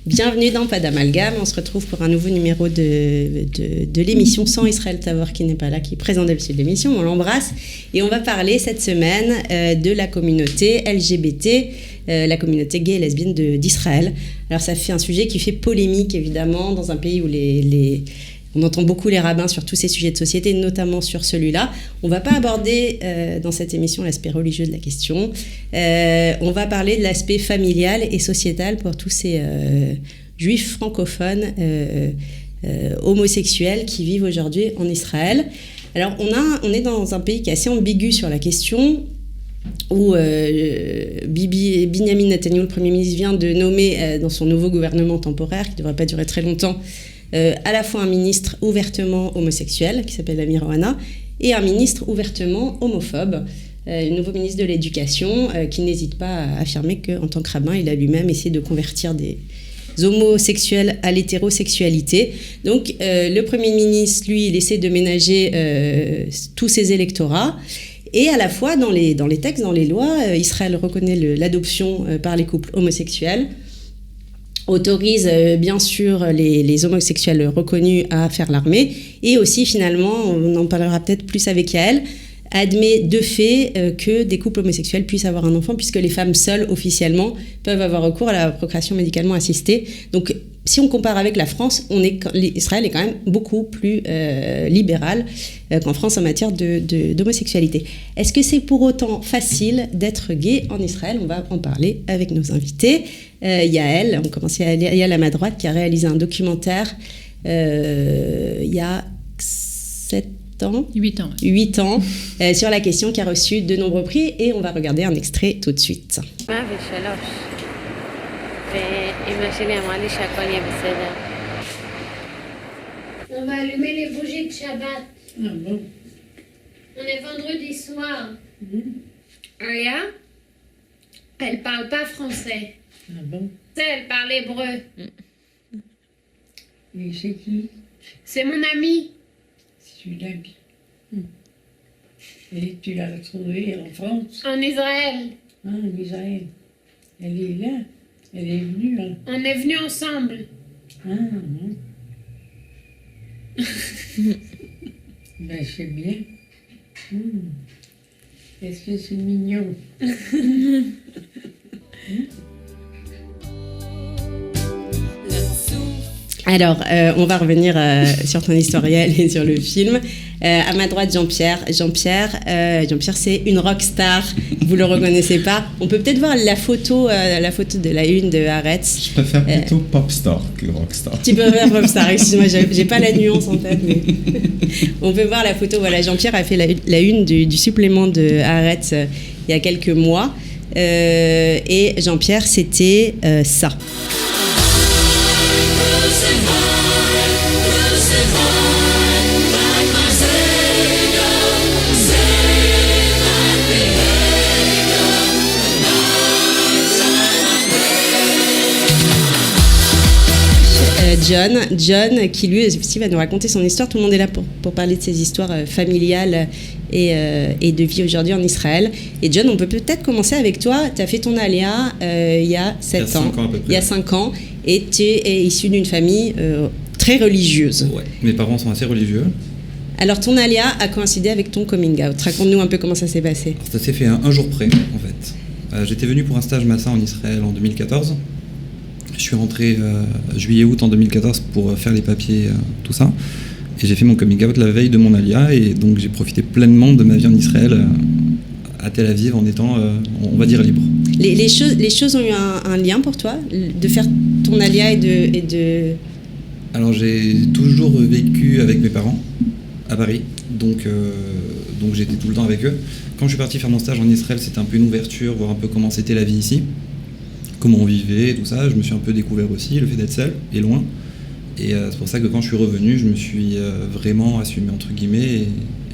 Bienvenue dans Pas d'amalgame. On se retrouve pour un nouveau numéro de l'émission sans Israël Tavor qui n'est pas là, qui présente d'habitude l'émission. On l'embrasse et on va parler cette semaine de la communauté LGBT, la communauté gay et lesbienne d'Israël. Alors ça fait un sujet qui fait polémique évidemment dans un pays où on entend beaucoup les rabbins sur tous ces sujets de société, notamment sur celui-là. On ne va pas aborder dans cette émission l'aspect religieux de la question. On va parler de l'aspect familial et sociétal pour tous ces juifs francophones homosexuels qui vivent aujourd'hui en Israël. Alors, on est dans un pays qui est assez ambigu sur la question, où Binyamin Netanyahou, le Premier ministre, vient de nommer dans son nouveau gouvernement temporaire, qui ne devrait pas durer très longtemps, à la fois un ministre ouvertement homosexuel, qui s'appelle Amir Ohana, et un ministre ouvertement homophobe, le nouveau ministre de l'Éducation, qui n'hésite pas à affirmer qu'en tant que rabbin, il a lui-même essayé de convertir des homosexuels à l'hétérosexualité. Donc, le Premier ministre, lui, il essaie de ménager tous ses électorats. Et à la fois, dans les textes, dans les lois, Israël reconnaît l'adoption par les couples homosexuels, autorise bien sûr les homosexuels reconnus à faire l'armée, et aussi finalement, on en parlera peut-être plus avec Yael, admet de fait que des couples homosexuels puissent avoir un enfant, puisque les femmes seules officiellement peuvent avoir recours à la procréation médicalement assistée. Donc si on compare avec la France, Israël est quand même beaucoup plus libéral qu'en France en matière d'homosexualité. Est-ce que c'est pour autant facile d'être gay en Israël ? On va en parler avec nos invités. Yael, on commence Yael à ma droite, qui a réalisé un documentaire il y a 8 ans sur la question, qui a reçu de nombreux prix, et on va regarder un extrait tout de suite. On va allumer les bougies de Shabbat. Ah bon. On est vendredi soir. Aya, elle parle pas français. Ah bon? Elle parle hébreu. Et c'est qui? C'est mon ami. C'est une amie. Et tu l'as retrouvée en France? En Israël. Ah, en Israël. Elle est là. Elle est venue. Hein. On est venus ensemble. Ah, non. Ben, c'est bien. Est-ce que c'est mignon? Alors, on va revenir sur ton historiel et sur le film. À ma droite, Jean-Pierre. Jean-Pierre, c'est une rockstar. Vous le reconnaissez pas. On peut peut-être voir la photo de la une de Haaretz. Je préfère plutôt popstar que rockstar. Tu peux faire popstar. Excuse-moi, j'ai pas la nuance en tête, mais on peut voir la photo. Voilà, Jean-Pierre a fait la une du supplément de Haaretz il y a quelques mois. Et Jean-Pierre, c'était ça. John, qui lui aussi va nous raconter son histoire. Tout le monde est là pour parler de ses histoires familiales et de vie aujourd'hui en Israël. Et John, on peut peut-être commencer avec toi. Tu as fait ton alia il y a 7 ans. Il y a 5 ans. Et tu es issu d'une famille très religieuse. Ouais, mes parents sont assez religieux. Alors ton alia a coïncidé avec ton coming out. Raconte-nous un peu comment ça s'est passé. Alors, ça s'est fait un jour près, en fait. J'étais venu pour un stage Massa en Israël en 2014. Je suis rentré juillet-août en 2014 pour faire les papiers, tout ça. Et j'ai fait mon coming out la veille de mon alia. Et donc j'ai profité pleinement de ma vie en Israël à Tel Aviv en étant, on va dire, libre. Les choses ont eu un lien pour toi de faire ton alia et de... Alors j'ai toujours vécu avec mes parents à Paris. Donc j'étais tout le temps avec eux. Quand je suis parti faire mon stage en Israël, c'était un peu une ouverture, voir un peu comment c'était la vie ici. Comment on vivait et tout ça, je me suis un peu découvert aussi, le fait d'être seul et loin. Et c'est pour ça que quand je suis revenu, je me suis vraiment assumé, entre guillemets, et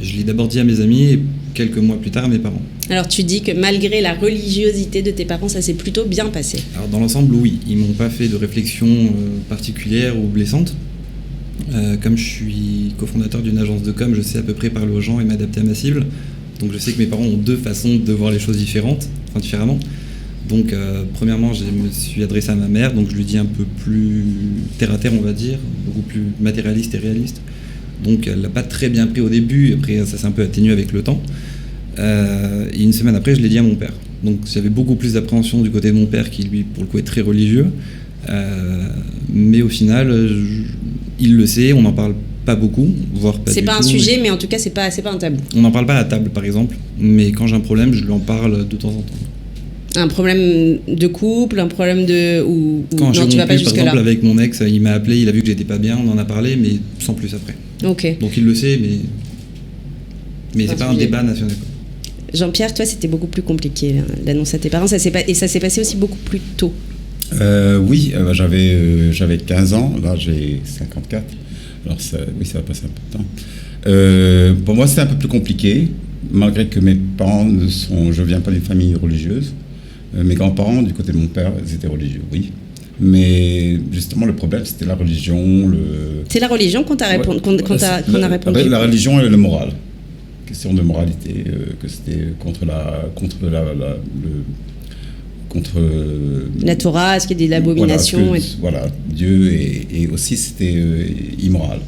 je l'ai d'abord dit à mes amis et quelques mois plus tard à mes parents. Alors tu dis que malgré la religiosité de tes parents, ça s'est plutôt bien passé. Alors dans l'ensemble, oui, ils m'ont pas fait de réflexion particulière ou blessante. Comme je suis cofondateur d'une agence de com, je sais à peu près parler aux gens et m'adapter à ma cible. Donc je sais que mes parents ont deux façons de voir les choses différemment. Donc, premièrement, je me suis adressé à ma mère, donc je lui dis un peu plus terre à terre, on va dire, beaucoup plus matérialiste et réaliste. Donc, elle l'a pas très bien pris au début, après ça s'est un peu atténué avec le temps. Et une semaine après, je l'ai dit à mon père. Donc, j'avais beaucoup plus d'appréhension du côté de mon père, qui lui, pour le coup, est très religieux. Mais au final, il le sait, on n'en parle pas beaucoup, voire pas du tout. C'est pas un sujet, mais en tout cas, c'est pas un tabou. On n'en parle pas à table, par exemple, mais quand j'ai un problème, je lui en parle de temps en temps. Un problème de couple, un problème de... Quand j'ai non, tu vas pas rompu, par jusque-là. exemple, avec mon ex, il m'a appelé, il a vu que j'étais pas bien, on en a parlé, mais sans plus après. Ok. Donc il le sait, mais c'est pas un sujet. débat national. Jean-Pierre, toi, c'était beaucoup plus compliqué, l'annonce à tes parents, et ça s'est passé aussi beaucoup plus tôt. Oui, j'avais 15 ans, là j'ai 54, alors ça va passer un peu de temps. Pour moi, c'était un peu plus compliqué, malgré que mes parents je viens pas d'une famille religieuse. Mes grands-parents, du côté de mon père, ils étaient religieux, oui. Mais justement, le problème, c'était la religion. C'est la religion qu'on a répondu. La religion et le moral. Question de moralité, que c'était contre la Torah, est-ce qu'il y a de l'abomination voilà, Dieu, et aussi c'était immoral.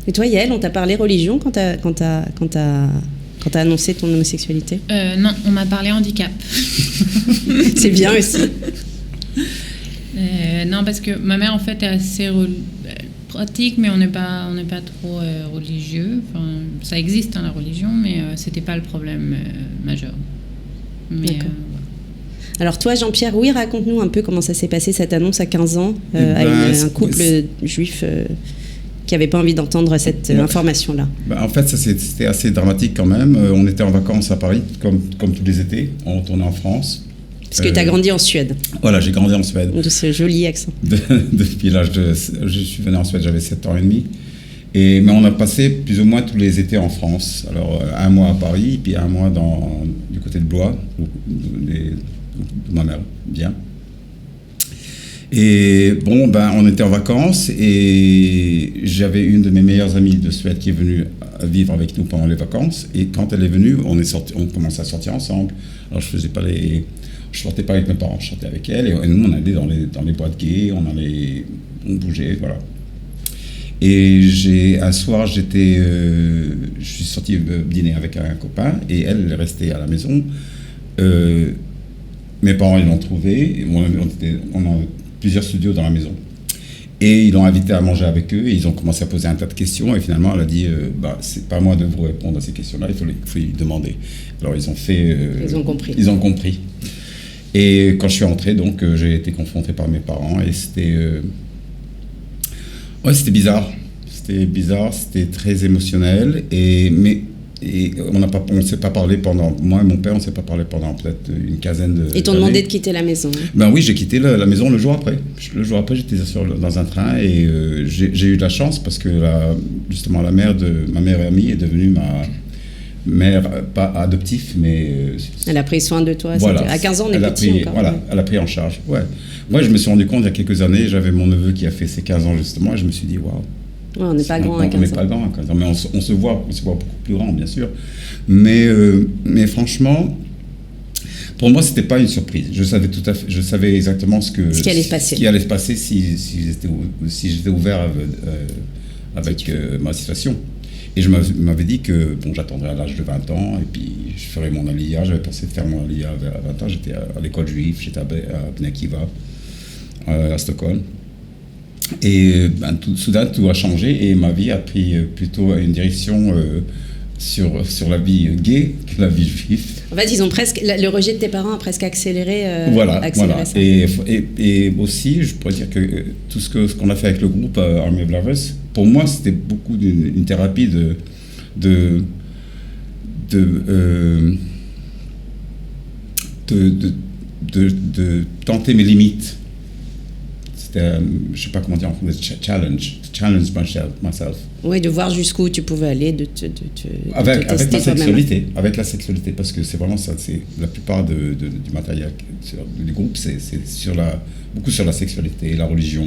Et toi, Yael, on t'a parlé religion quand t'as annoncé ton homosexualité? Non, on m'a parlé handicap. C'est bien aussi. Non, parce que ma mère, en fait, est assez pratique, mais on n'est pas trop religieux. Enfin, ça existe, hein, la religion, mais c'était pas le problème majeur. Mais, alors toi, Jean-Pierre, oui, raconte-nous un peu comment ça s'est passé, cette annonce à 15 ans, à un couple juif qui n'avait pas envie d'entendre cette information-là. En fait, c'était assez dramatique quand même. On était en vacances à Paris, comme tous les étés. On retournait en France. Parce que tu as grandi en Suède. Voilà, j'ai grandi en Suède. De ce joli accent. Depuis l'âge je suis venu en Suède, j'avais 7 ans et demi. Mais on a passé plus ou moins tous les étés en France. Alors, un mois à Paris, puis un mois du côté de Blois, où ma mère vient. Et bon, on était en vacances et j'avais une de mes meilleures amies de Suède qui est venue vivre avec nous pendant les vacances. Et quand elle est venue, on commençait à sortir ensemble. Alors, je sortais pas avec mes parents, je sortais avec elle. Et nous, on allait dans les boîtes gays, on bougeait, voilà. Et un soir, je suis sorti dîner avec un copain et elle est restée à la maison. Mes parents, ils l'ont trouvé. On a plusieurs studios dans la maison. Et ils l'ont invité à manger avec eux et ils ont commencé à poser un tas de questions. Et finalement, elle a dit c'est pas à moi de vous répondre à ces questions-là, il faut lui demander. Alors, ils ont compris. Ils ont compris. Et quand je suis rentré, donc, j'ai été confronté par mes parents et c'était bizarre. C'était bizarre, c'était très émotionnel. Mais on ne s'est pas parlé pendant... Moi et mon père, on ne s'est pas parlé pendant peut-être une quinzaine d'années. Ils t'ont demandé de quitter la maison. Oui, j'ai quitté la maison le jour après. Le jour après, j'étais dans un train et j'ai eu de la chance parce que justement la mère de ma meilleure amie est devenue ma mère, pas adoptive, mais... elle a pris soin de toi. Voilà. À 15 ans, on est petit encore. Voilà, elle a pris en charge. Ouais. Moi, je me suis rendu compte il y a quelques années, j'avais mon neveu qui a fait ses 15 ans justement, et je me suis dit, waouh. Ouais, on n'est pas grand à 15 ans. On n'est pas grand à 15 ans, mais on se voit beaucoup plus grand, bien sûr. Mais franchement, pour moi, c'était pas une surprise. Je savais exactement ce qui allait se passer si j'étais ouvert avec ma situation. Et je m'avais dit que j'attendrais à l'âge de 20 ans et puis je ferais mon aliyah. J'avais pensé de faire mon aliyah vers 20 ans. J'étais à l'école juive, j'étais à Bnei Akiva, à Stockholm. Et soudain, tout a changé et ma vie a pris plutôt une direction sur la vie gay que la vie juive. En fait, le rejet de tes parents a presque accéléré, voilà. Ça. Et aussi, je pourrais dire que tout ce qu'on a fait avec le groupe Army of Lovers, pour moi, c'était beaucoup une thérapie de tenter mes limites. C'était, je sais pas comment dire en français, challenge myself. Oui, de voir jusqu'où tu pouvais aller, avec ma sexualité, avec la sexualité, parce que c'est vraiment ça, c'est la plupart du matériel du groupe, c'est beaucoup sur la sexualité, la religion.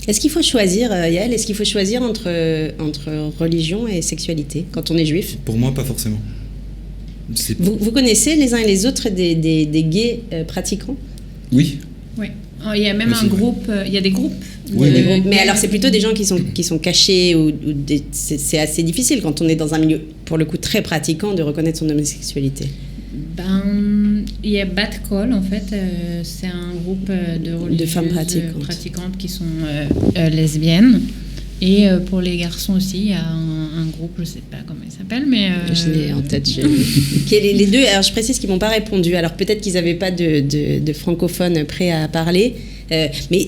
Est-ce qu'il faut choisir, Yael, entre religion et sexualité quand on est juif? Pour moi, pas forcément. Vous connaissez les uns et les autres des gays pratiquants? Oui. Oui. Il y a même un groupe, il y a des groupes. Oui, mais alors c'est plutôt des gens qui sont cachés c'est assez difficile quand on est dans un milieu pour le coup très pratiquant de reconnaître son homosexualité. Il y a Bat Call en fait, c'est un groupe de femmes pratiquantes qui sont lesbiennes. Et pour les garçons aussi, il y a un groupe, je ne sais pas comment il s'appelle, mais... Je l'ai en tête. Les deux, alors je précise qu'ils ne m'ont pas répondu. Alors peut-être qu'ils n'avaient pas de francophones prêts à parler. Mais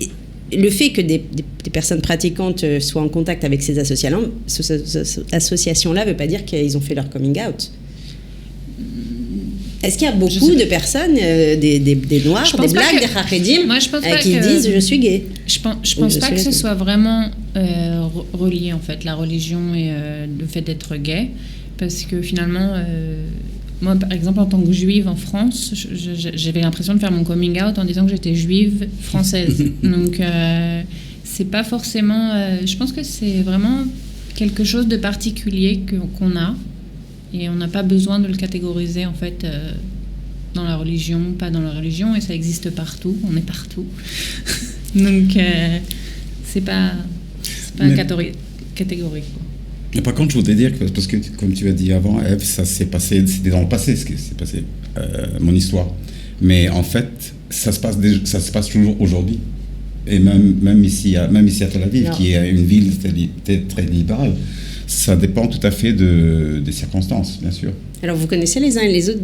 le fait que des personnes pratiquantes soient en contact avec ces associations-là ne veut pas dire qu'ils ont fait leur coming out. Est-ce qu'il y a beaucoup de personnes, des noirs, des blacks, des haredim, qui disent « je suis gay » Je pense pas que ce soit vraiment relié, en fait, la religion et le fait d'être gay. Parce que finalement, moi, par exemple, en tant que juive en France, j'avais l'impression de faire mon coming out en disant que j'étais juive française. Donc, c'est pas forcément... je pense que c'est vraiment quelque chose de particulier qu'on a. Et on n'a pas besoin de le catégoriser, en fait, dans la religion, pas dans la religion, et ça existe partout, on est partout. Donc, c'est pas catégorique. Mais par contre, je voudrais dire que, parce que, comme tu as dit avant, Ève, ça s'est passé, c'était dans le passé, ce qui s'est passé, mon histoire. Mais en fait, ça se passe toujours aujourd'hui. Et même ici à Tel Aviv, qui est une ville très libérale, ça dépend tout à fait des circonstances, bien sûr. Alors, vous connaissez les uns et les autres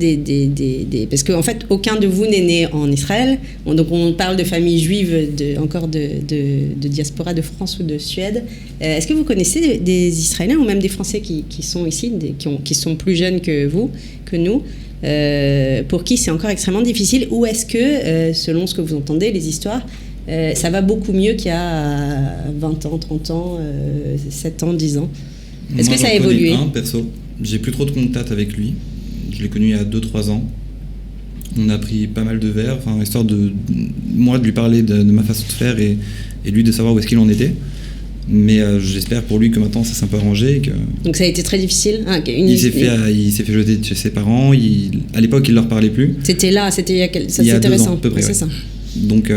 parce qu'en fait, aucun de vous n'est né en Israël. Donc, on parle de familles juives, de diaspora de France ou de Suède. Est-ce que vous connaissez des Israéliens ou même des Français qui sont ici, qui sont plus jeunes que vous, que nous, pour qui c'est encore extrêmement difficile? Ou est-ce que, selon ce que vous entendez, les histoires, ça va beaucoup mieux qu'il y a 20 ans, 30 ans, 7 ans, 10 ans? Est-ce que ça a évolué? Perso, j'ai plus trop de contact avec lui. Je l'ai connu il y a 2-3 ans. On a pris pas mal de verres, histoire de moi de lui parler de ma façon de faire et lui de savoir où est-ce qu'il en était. Mais j'espère pour lui que maintenant ça s'est un peu arrangé. Donc ça a été très difficile. Il s'est fait jeter de chez ses parents. À l'époque, il leur parlait plus. C'était il y a c'était 2 récent. ans, à peu près. Ouais. C'est ça. Donc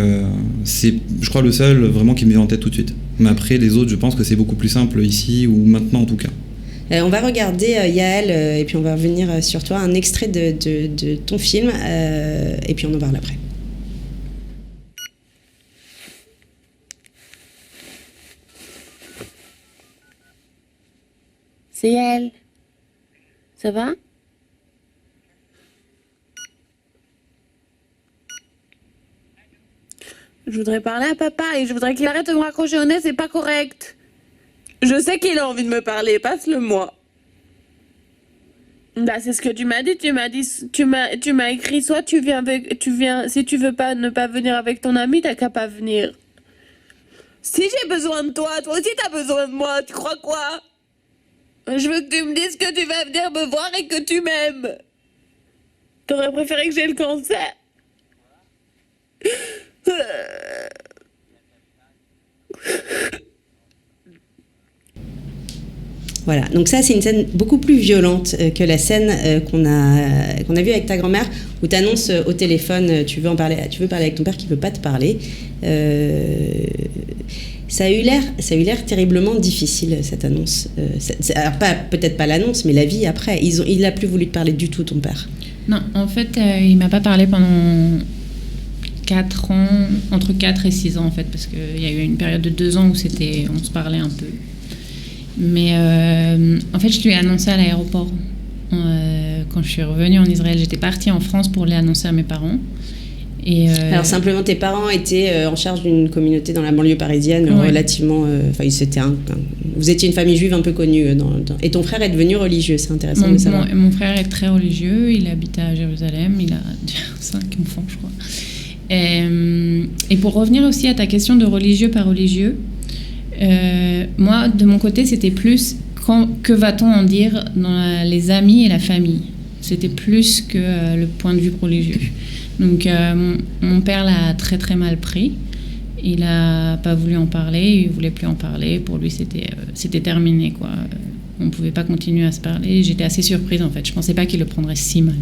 c'est, je crois, le seul vraiment qui me vient en tête tout de suite. Mais après, les autres, je pense que c'est beaucoup plus simple ici, ou maintenant en tout cas. On va regarder, Yael, et puis on va revenir sur toi, un extrait de ton film, et puis on en parle après. C'est Yael. Ça va? Je voudrais parler à papa et je voudrais qu'il arrête de me raccrocher au nez, c'est pas correct. Je sais qu'il a envie de me parler, passe-le-moi. Bah, c'est ce que tu m'as dit, tu m'as écrit, soit tu viens, si tu veux pas ne pas venir avec ton ami, t'as qu'à pas venir. Si j'ai besoin de toi, toi aussi t'as besoin de moi, tu crois quoi? Je veux que tu me dises que tu vas venir me voir et que tu m'aimes. T'aurais préféré que j'ai le cancer? Voilà, donc ça c'est une scène beaucoup plus violente que la scène qu'on a vue avec ta grand-mère, où tu annonces au téléphone, tu veux parler avec ton père qui ne veut pas te parler. Ça a eu l'air terriblement difficile, cette annonce. Alors peut-être pas l'annonce, mais la vie après. Il n'a plus voulu te parler du tout, ton père. Non, en fait, il m'a pas parlé pendant 4 ans, entre 4 et 6 ans en fait, parce qu'il y a eu une période de 2 ans où on se parlait un peu. Mais en fait, je lui ai annoncé à l'aéroport. Quand je suis revenue en Israël, j'étais partie en France pour l'annoncer à mes parents. Et alors simplement, tes parents étaient en charge d'une communauté dans la banlieue parisienne, ouais. Relativement... vous étiez une famille juive un peu connue. Et ton frère est devenu religieux, c'est intéressant de savoir. Mon frère est très religieux, il habite à Jérusalem, il a 5 enfants, je crois. Et pour revenir aussi à ta question de religieux par religieux, moi, de mon côté, c'était plus que va-t-on en dire dans les amis et la famille. C'était plus que le point de vue religieux. Donc, mon père l'a très très mal pris. Il n'a pas voulu en parler, il ne voulait plus en parler. Pour lui, c'était terminé, quoi. On ne pouvait pas continuer à se parler. J'étais assez surprise, en fait. Je ne pensais pas qu'il le prendrait si mal.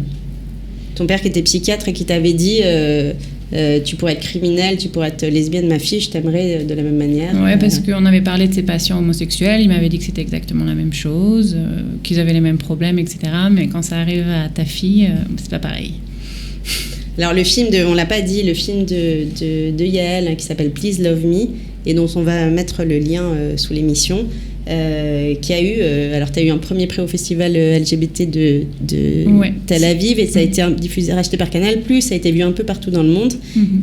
Ton père qui était psychiatre et qui t'avait dit tu pourrais être criminelle, tu pourrais être lesbienne, ma fille, je t'aimerais de la même manière. Ouais, parce qu'on avait parlé de ses patients homosexuels, il m'avait dit que c'était exactement la même chose, qu'ils avaient les mêmes problèmes, etc. Mais quand ça arrive à ta fille, c'est pas pareil. Alors le film, on l'a pas dit, le film de Yael hein, qui s'appelle Please Love Me et dont on va mettre le lien sous l'émission, qui a eu, alors tu as eu un premier prix au festival LGBT de Tel Aviv et ça a été diffusé, racheté par Canal+, ça a été vu un peu partout dans le monde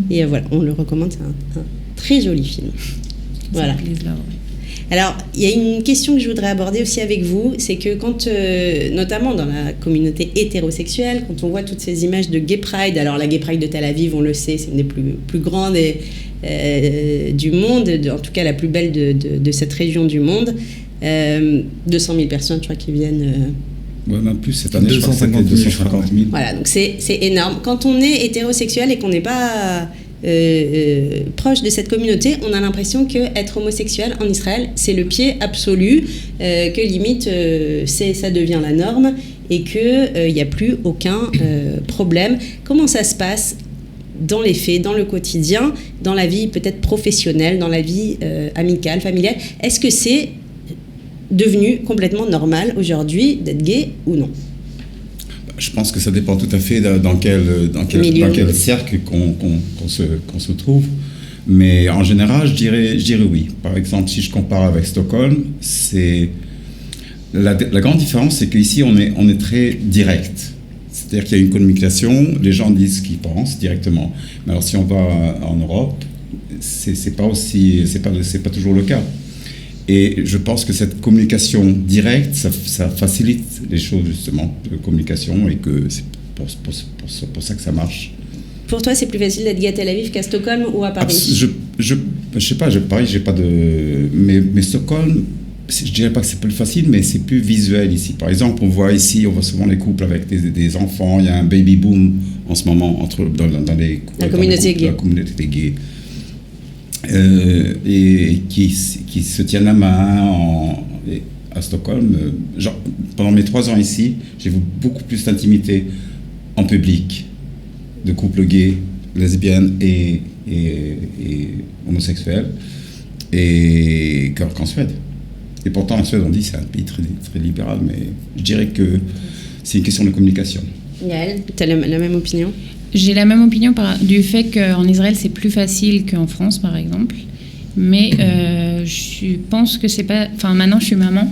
et voilà, on le recommande, c'est un très joli film. Voilà. Alors, il y a une question que je voudrais aborder aussi avec vous, c'est que quand, notamment dans la communauté hétérosexuelle, quand on voit toutes ces images de Gay Pride, alors la Gay Pride de Tel Aviv, on le sait, c'est une des plus grandes du monde, en tout cas la plus belle de cette région du monde. 200 000 personnes, je crois, qui viennent... Ouais, même plus, cette année, 250 000. Voilà, donc c'est énorme. Quand on est hétérosexuel et qu'on n'est pas... proche de cette communauté, on a l'impression qu'être homosexuel en Israël, c'est le pied absolu, que limite, ça devient la norme et qu'il n'y a plus aucun problème. Comment ça se passe dans les faits, dans le quotidien, dans la vie peut-être professionnelle, dans la vie amicale, familiale? Est-ce que c'est devenu complètement normal aujourd'hui d'être gay ou non? Je pense que ça dépend tout à fait dans quel cercle qu'on se trouve. Mais en général, je dirais oui. Par exemple, si je compare avec Stockholm, c'est la grande différence, c'est qu'ici, on est très direct. C'est-à-dire qu'il y a une communication, les gens disent ce qu'ils pensent directement. Mais alors, si on va en Europe, c'est pas toujours le cas. Et je pense que cette communication directe, ça facilite les choses, justement, de communication, et que c'est pour ça que ça marche. Pour toi, c'est plus facile d'être gay à Tel Aviv qu'à Stockholm ou à Paris? Je sais pas, Paris, j'ai pas de... Mais Stockholm, je dirais pas que c'est plus facile, mais c'est plus visuel ici. Par exemple, on voit souvent les couples avec des enfants, il y a un baby boom en ce moment dans la communauté gay. Et qui se tiennent la main à Stockholm. Pendant mes 3 ans ici, j'ai vu beaucoup plus d'intimité en public de couples gays, lesbiennes et homosexuels qu'en Suède. Et pourtant, en Suède, on dit que c'est un pays très, très libéral, mais je dirais que c'est une question de communication. Yael, tu as la même opinion? J'ai la même opinion du fait qu'en Israël, c'est plus facile qu'en France, par exemple. Mais je pense que c'est pas... Enfin, maintenant, je suis maman.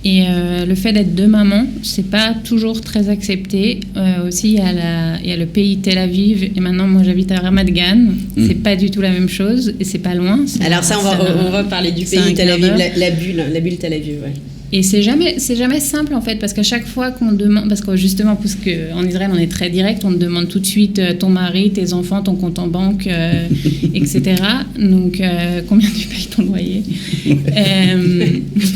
Et le fait d'être 2 mamans, c'est pas toujours très accepté. Aussi, il y a le pays Tel Aviv. Et maintenant, moi, j'habite à Ramat Gan. C'est pas du tout la même chose. Et c'est pas loin. Alors ça, on va parler du pays Tel Aviv, la bulle Tel Aviv, ouais. Et c'est jamais simple en fait, parce qu'à chaque fois qu'on demande, parce que justement, parce qu'en Israël on est très direct, on te demande tout de suite ton mari, tes enfants, ton compte en banque, etc. Donc combien tu payes ton loyer?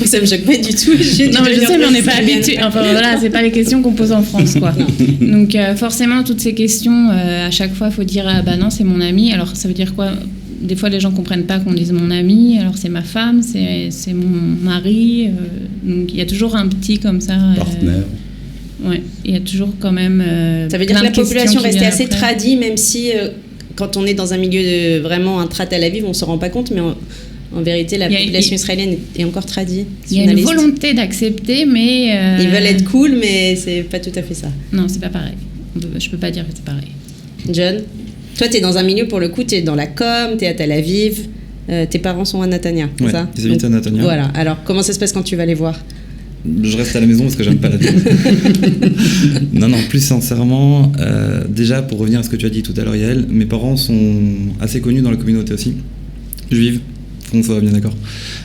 Ça me choque pas du tout. Non, mais je sais, mais on n'est pas habitué. Enfin voilà, c'est pas les questions qu'on pose en France, quoi. Donc forcément, toutes ces questions, à chaque fois, il faut dire ah bah non, c'est mon ami. Alors ça veut dire quoi? Des fois, les gens ne comprennent pas qu'on dise mon ami, alors c'est ma femme, c'est mon mari. Donc, il y a toujours un petit comme ça. Partenaire. Ouais, il y a toujours quand même. Ça veut dire que la population restait assez tradie, même si quand on est dans un milieu vraiment intra Tel Aviv, on ne se rend pas compte, mais en vérité, la population israélienne est encore tradie. Il y a une volonté d'accepter, mais. Ils veulent être cool, mais c'est pas tout à fait ça. Non, c'est pas pareil. Je peux pas dire que c'est pareil. John? Toi, tu es dans un milieu, pour le coup, tu es dans la com, tu es à Tel Aviv, tes parents sont à Natania, c'est ça? Ils habitent à Natania. Voilà, alors comment ça se passe quand tu vas les voir? Je reste à la maison parce que j'aime pas la ville. Non, plus sincèrement, déjà pour revenir à ce que tu as dit tout à l'heure, Yael, mes parents sont assez connus dans la communauté aussi, juive, qu'on soit bien d'accord.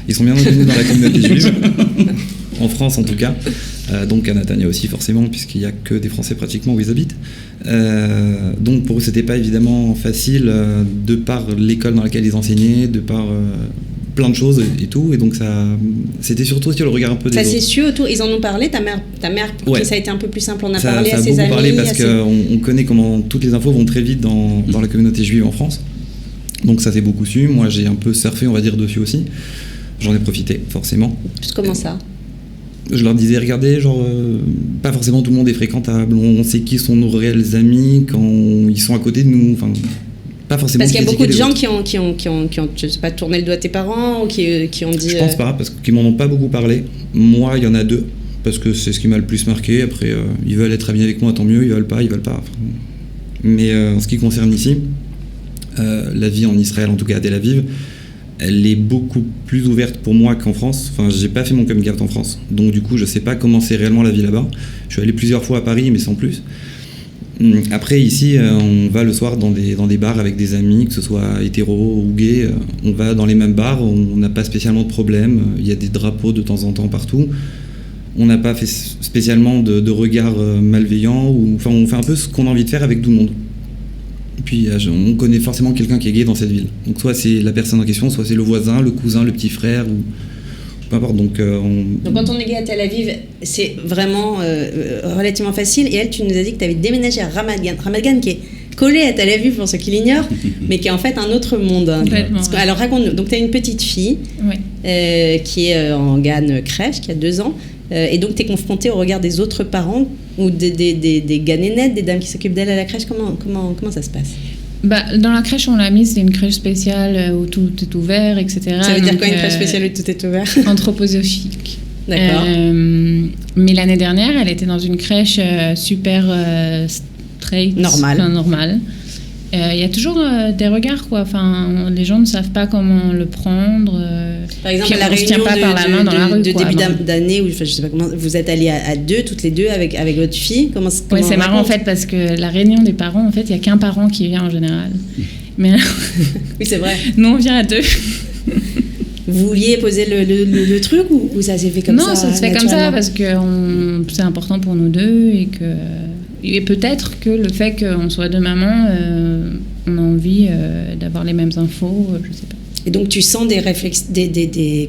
Ils sont bien connus dans la communauté juive, en France en tout cas. Donc à Natania aussi forcément, puisqu'il n'y a que des Français pratiquement où ils habitent. Donc pour eux c'était pas évidemment facile, de par l'école dans laquelle ils enseignaient, de par plein de choses et tout, et donc ça, c'était surtout aussi le regard un peu des autres. Ça s'est su autour, ils en ont parlé, ta mère ouais. Ça a été un peu plus simple, on a parlé à ses amis. Ça a beaucoup parlé parce qu'on connaît comment toutes les infos vont très vite dans la communauté juive en France, donc ça s'est beaucoup su. Moi j'ai un peu surfé on va dire dessus aussi, j'en ai profité forcément. Comment ça? Je leur disais, regardez, genre, pas forcément tout le monde est fréquentable, on sait qui sont nos réels amis quand ils sont à côté de nous, enfin, pas forcément. Parce qu'il y a beaucoup de gens qui ont, je sais pas, tourné le doigt à tes parents ou qui ont dit. Je pense pas, parce qu'ils m'en ont pas beaucoup parlé. Moi, il y en a 2, parce que c'est ce qui m'a le plus marqué. Après, ils veulent être amis avec moi, tant mieux, ils veulent pas. Enfin, mais en ce qui concerne ici, la vie en Israël, en tout cas à Tel Aviv, elle est beaucoup plus ouverte pour moi qu'en France. Enfin, j'ai pas fait mon coming out en France, donc du coup, je sais pas comment c'est réellement la vie là-bas. Je suis allé plusieurs fois à Paris, mais sans plus. Après, ici, on va le soir dans des bars avec des amis, que ce soit hétéro ou gay. On va dans les mêmes bars, on n'a pas spécialement de problème. Il y a des drapeaux de temps en temps partout. On n'a pas fait spécialement de regards malveillants. Enfin, on fait un peu ce qu'on a envie de faire avec tout le monde. Et puis, on connaît forcément quelqu'un qui est gay dans cette ville. Donc, soit c'est la personne en question, soit c'est le voisin, le cousin, le petit frère, ou peu importe. Donc, quand on est gay à Tel Aviv, c'est vraiment relativement facile. Et elle, tu nous as dit que tu avais déménagé à Ramat Gan. Ramat Gan qui est collé à Tel Aviv, pour ceux qui l'ignorent, mais qui est en fait un autre monde. Alors, raconte-nous. Donc, tu as une petite fille qui est en Gan crèche, qui a 2 ans. Et donc, tu es confrontée au regard des autres parents ou des ganénettes, des dames qui s'occupent d'elle à la crèche. Comment ça se passe? Dans la crèche, on l'a mise, c'est une crèche spéciale où tout est ouvert, etc. Ça veut dire quoi, une crèche spéciale où tout est ouvert? Anthroposophique. D'accord. Mais l'année dernière, elle était dans une crèche super straight. Normale. Il y a toujours des regards, quoi. Enfin, les gens ne savent pas comment le prendre. Par exemple, à la réunion de début d'année, où je sais pas comment, vous êtes allés à 2, toutes les deux, avec votre fille. Comment c'est marrant en fait, parce que la réunion des parents, en fait, il n'y a qu'un parent qui vient en général. Mais oui, c'est vrai. Nous, on vient à 2. Vous vouliez poser le truc ou ça s'est fait comme ça? Non, ça se fait comme ça parce que c'est important pour nous deux et peut-être que le fait qu'on soit 2 mamans, on a envie d'avoir les mêmes infos, je sais pas. Et donc tu sens des réflexes,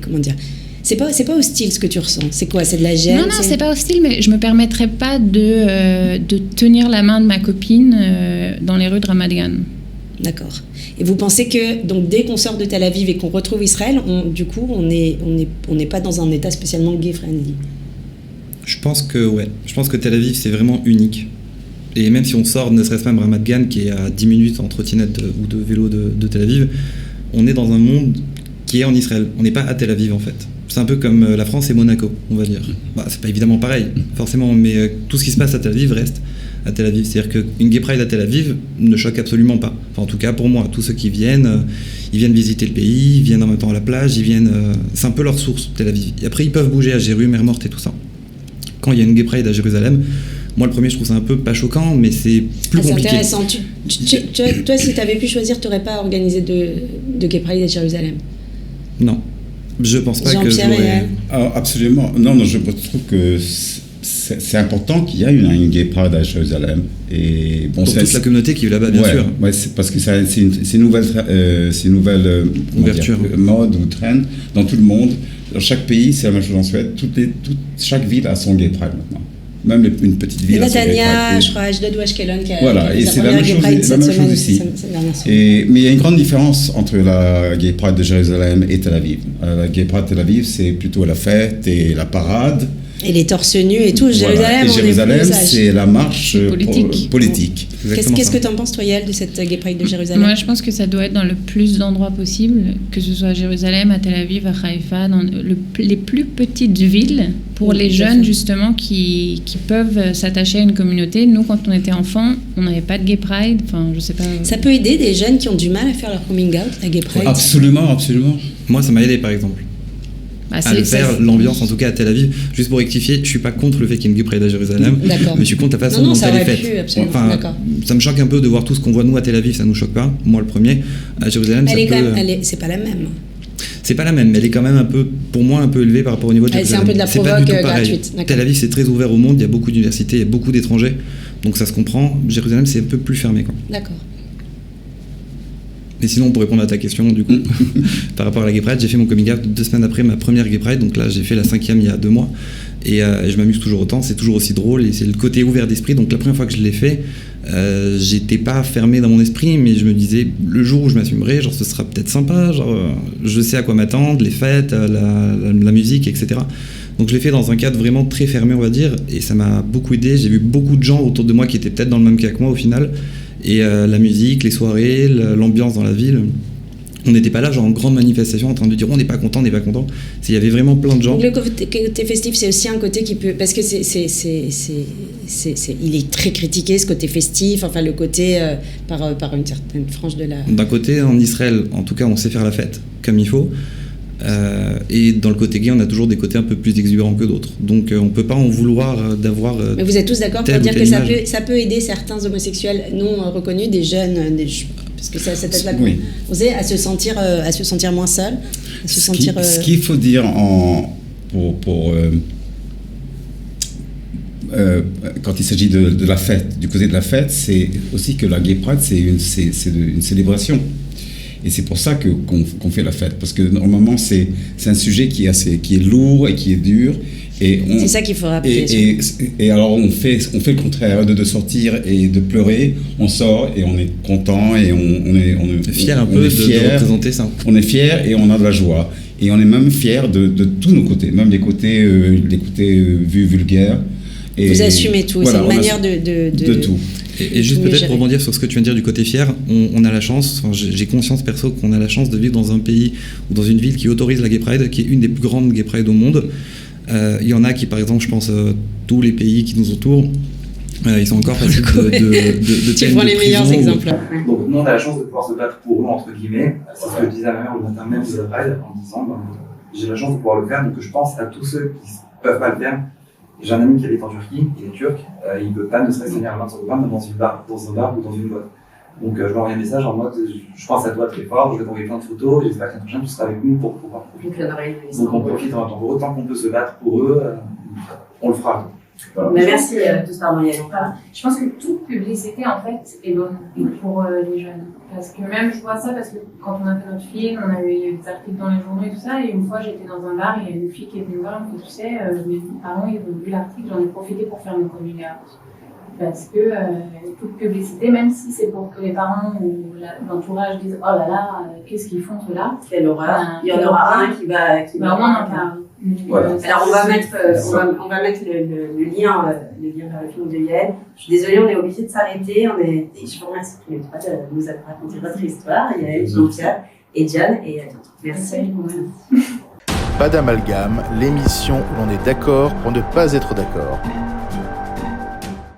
comment dire? C'est pas hostile ce que tu ressens. C'est quoi? C'est de la gêne? Non, c'est pas hostile, mais je me permettrais pas de tenir la main de ma copine dans les rues de Ramat Gan. D'accord. Et vous pensez que donc dès qu'on sort de Tel Aviv et qu'on retrouve Israël, on n'est pas dans un état spécialement gay friendly? Je pense que Tel Aviv c'est vraiment unique. Et même si on sort, ne serait-ce pas Ramat Gan, qui est à 10 minutes en trottinette ou de vélo de Tel Aviv, on est dans un monde qui est en Israël. On n'est pas à Tel Aviv, en fait. C'est un peu comme la France et Monaco, on va dire. C'est pas évidemment pareil, forcément, mais tout ce qui se passe à Tel Aviv reste à Tel Aviv. C'est-à-dire qu'une Gay Pride à Tel Aviv ne choque absolument pas. Enfin, en tout cas, pour moi, tous ceux qui viennent, ils viennent visiter le pays, ils viennent en même temps à la plage, c'est un peu leur source, Tel Aviv. Et après, ils peuvent bouger à Jérusalem, Mer Morte et tout ça. Quand il y a une Gay Pride à Jérusalem, moi, le premier, je trouve ça un peu pas choquant, mais c'est plus compliqué. C'est intéressant. Toi, si tu avais pu choisir, tu n'aurais pas organisé de Gay Pride à Jérusalem? Non. Je pense pas que Jean-Pierre absolument. Non, je trouve que c'est important qu'il y ait une Gay Pride à Jérusalem. Et bon, pour toute la communauté qui est là-bas, bien sûr. Ouais, c'est parce que c'est une nouvelle ouverture, mode ou trend dans tout le monde. Dans chaque pays, c'est la même chose en Suède. Chaque ville a son Gay Pride maintenant. Même une petite ville. Netanya, je crois, Ashdod ou Ashkelon qui a. Voilà, et c'est la même chose ici. Mais il y a une grande différence entre la Gay Pride de Jérusalem et Tel Aviv. La Gay Pride de Tel Aviv, c'est plutôt la fête et la parade. Et les torse nus et tout. Voilà. Jérusalem, c'est la marche politique. Qu'est-ce que tu en penses, toi, Yael, de cette Gay Pride de Jérusalem? Moi, je pense que ça doit être dans le plus d'endroits possible, que ce soit à Jérusalem, à Tel Aviv, à Haïfa, dans les plus petites villes, pour les jeunes, justement, qui peuvent s'attacher à une communauté. Nous, quand on était enfants, on n'avait pas de Gay Pride. Enfin, je sais pas. Ça peut aider des jeunes qui ont du mal à faire leur coming out, la Gay Pride? Absolument. Moi, ça m'a aidé, par exemple. À le faire, l'ambiance en tout cas à Tel Aviv. Juste pour rectifier, je suis pas contre le fait qu'il y ait une Gay Pride à Jérusalem, mais je suis contre la façon dont elle est faite. Ça me choque un peu de voir tout ce qu'on voit nous à Tel Aviv, ça nous choque pas. Moi le premier. À Jérusalem, c'est pas la même. C'est pas la même, mais elle est quand même un peu, pour moi, un peu élevée par rapport au niveau de Jérusalem. C'est un peu de la provoque gratuite. Tel Aviv, c'est très ouvert au monde, il y a beaucoup d'universités, il y a beaucoup d'étrangers, donc ça se comprend. Jérusalem, c'est un peu plus fermé, quoi. D'accord. Mais sinon, pour répondre à ta question, du coup, par rapport à la Gay Pride, j'ai fait mon coming out 2 semaines après ma première Gay Pride, donc là j'ai fait la 5e il y a 2 mois, et je m'amuse toujours autant, c'est toujours aussi drôle, et c'est le côté ouvert d'esprit. Donc la première fois que je l'ai fait, J'étais pas fermé dans mon esprit, mais je me disais, le jour où je m'assumerai, genre ce sera peut-être sympa, genre je sais à quoi m'attendre, les fêtes, la musique, etc. Donc je l'ai fait dans un cadre vraiment très fermé, on va dire, et ça m'a beaucoup aidé. J'ai vu beaucoup de gens autour de moi qui étaient peut-être dans le même cas que moi au final, et la musique, les soirées, l'ambiance dans la ville. On n'était pas là, genre en grande manifestation, en train de dire on n'est pas content, on n'est pas content. Il y avait vraiment plein de gens. Donc le côté festif, c'est aussi un côté qui peut, parce que il est très critiqué, ce côté festif, enfin le côté par une certaine frange de la. D'un côté, en Israël, en tout cas, on sait faire la fête comme il faut. Et dans le côté gay, on a toujours des côtés un peu plus exubérants que d'autres. Donc on peut pas en vouloir d'avoir. Mais vous êtes tous d'accord pour dire que ça peut aider certains homosexuels non reconnus, des jeunes, parce que ça peut être là à se sentir moins seul, Ce qu'il faut dire quand il s'agit de la fête, du côté de la fête, c'est aussi que la Gay Pride, c'est une célébration. Et c'est pour ça qu'on fait la fête, parce que normalement c'est un sujet qui est lourd et qui est dur. C'est ça qu'il faut rappeler. Et alors on fait le contraire de sortir et de pleurer. On sort et on est content et on est fier un peu de représenter ça. On est fier et on a de la joie. Et on est même fier de tous nos côtés, même les côtés vus vulgaires. Et vous assumez tout, voilà, c'est une manière de tout. Et juste peut-être pour rebondir sur ce que tu viens de dire du côté fier, on a la chance, j'ai conscience perso qu'on a la chance de vivre dans un pays ou dans une ville qui autorise la Gay Pride, qui est une des plus grandes Gay Pride au monde. Il y en a qui, par exemple, je pense, tous les pays qui nous entourent, ils sont encore passés de tu prends les meilleurs exemples. Donc nous, on a la chance de pouvoir se battre pour eux, entre guillemets. C'est ce que disait ma mère le matin même de la Pride, en disant j'ai la chance de pouvoir le faire, donc je pense à tous ceux qui ne peuvent pas le faire. J'ai un ami qui habite en Turquie, il est turc, il ne peut pas ne serait-ce tenir la main sur le bras, même dans un bar ou dans une boîte. Donc je lui envoie un message en mode je pense à toi très fort, je vais t'envoyer plein de photos, j'espère que l'année prochaine tu seras avec nous pour pouvoir profiter. Donc on profite en temps. Autant qu'on peut se battre pour eux, on le fera. Voilà. Mais merci de ça, Marielle. Je pense que toute publicité, en fait, est bonne pour les jeunes. Parce que même, je vois ça parce que quand on a fait notre film, on a eu des articles dans les journaux et tout ça, et une fois, j'étais dans un bar, il y a une fille qui est venue me voir, et tu sais, mes parents, ils ont vu l'article, j'en ai profité pour faire mon coming out. Parce que toute publicité, même si c'est pour que les parents ou l'entourage disent « Oh là là, qu'est-ce qu'ils font ceux-là ?» Quelle horreur. Il y en aura un qui va au moins en parle. Voilà. Alors on va mettre le lien vers le film de Yael. Je suis désolée, on est obligé de s'arrêter. Je vous remercie tous les trois de nous avoir raconté votre histoire, Yael, Jean-Pierre et Diane. Et merci. Pas d'amalgame, l'émission où l'on est d'accord pour ne pas être d'accord.